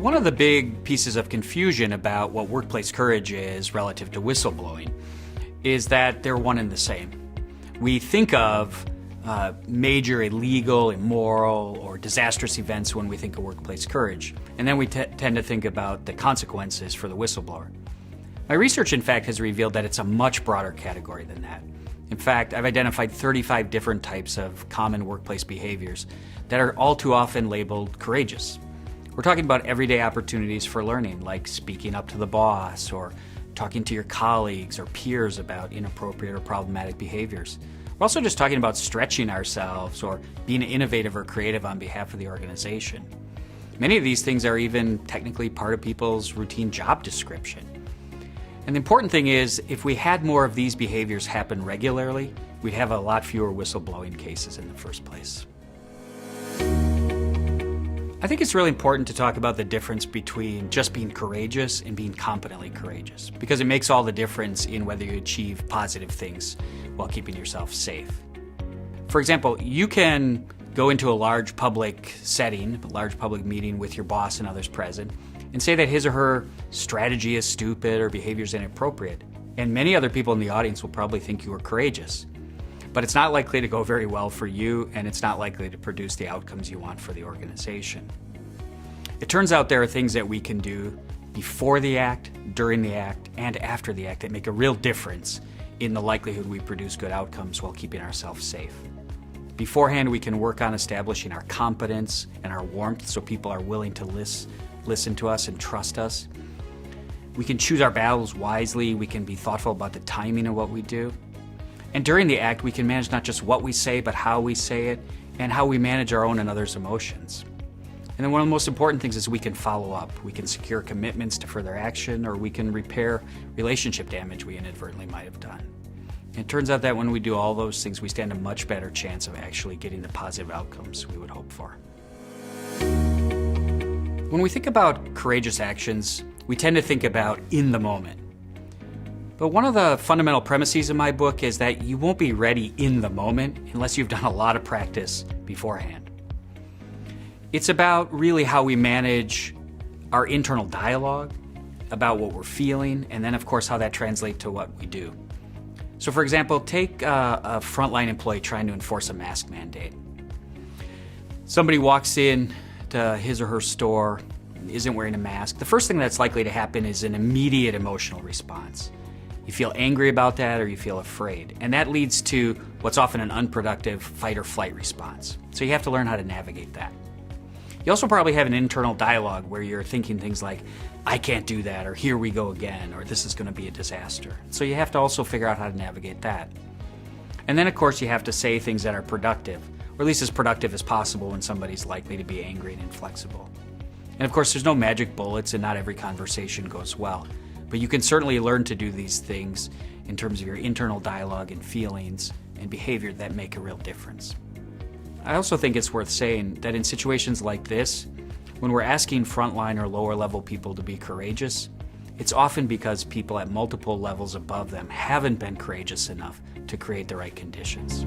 One of the big pieces of confusion about what workplace courage is relative to whistleblowing is that they're one and the same. We think of major illegal, immoral, or disastrous events when we think of workplace courage, and then we tend to think about the consequences for the whistleblower. My research, in fact, has revealed that it's a much broader category than that. In fact, I've identified 35 different types of common workplace behaviors that are all too often labeled courageous. We're talking about everyday opportunities for learning, like speaking up to the boss, or talking to your colleagues or peers about inappropriate or problematic behaviors. We're also just talking about stretching ourselves or being innovative or creative on behalf of the organization. Many of these things are even technically part of people's routine job description. And the important thing is, if we had more of these behaviors happen regularly, we'd have a lot fewer whistleblowing cases in the first place. I think it's really important to talk about the difference between just being courageous and being competently courageous, because it makes all the difference in whether you achieve positive things while keeping yourself safe. For example, you can go into a large public setting, a large public meeting with your boss and others present, and say that his or her strategy is stupid or behavior is inappropriate. And many other people in the audience will probably think you are courageous. But it's not likely to go very well for you, and it's not likely to produce the outcomes you want for the organization. It turns out there are things that we can do before the act, during the act, and after the act that make a real difference in the likelihood we produce good outcomes while keeping ourselves safe. Beforehand, we can work on establishing our competence and our warmth so people are willing to listen to us and trust us. We can choose our battles wisely. We can be thoughtful about the timing of what we do. And during the act, we can manage not just what we say, but how we say it, and how we manage our own and others' emotions. And then one of the most important things is we can follow up. We can secure commitments to further action, or we can repair relationship damage we inadvertently might have done. And it turns out that when we do all those things, we stand a much better chance of actually getting the positive outcomes we would hope for. When we think about courageous actions, we tend to think about in the moment. But one of the fundamental premises in my book is that you won't be ready in the moment unless you've done a lot of practice beforehand. It's about really how we manage our internal dialogue, about what we're feeling, and then of course how that translates to what we do. So for example, take a frontline employee trying to enforce a mask mandate. Somebody walks in to his or her store and isn't wearing a mask. The first thing that's likely to happen is an immediate emotional response. You feel angry about that, or you feel afraid. And that leads to what's often an unproductive fight or flight response. So you have to learn how to navigate that. You also probably have an internal dialogue where you're thinking things like, I can't do that, or here we go again, or this is going to be a disaster. So you have to also figure out how to navigate that. And then of course you have to say things that are productive, or at least as productive as possible when somebody's likely to be angry and inflexible. And of course there's no magic bullets, and not every conversation goes well. But you can certainly learn to do these things in terms of your internal dialogue and feelings and behavior that make a real difference. I also think it's worth saying that in situations like this, when we're asking frontline or lower level people to be courageous, it's often because people at multiple levels above them haven't been courageous enough to create the right conditions.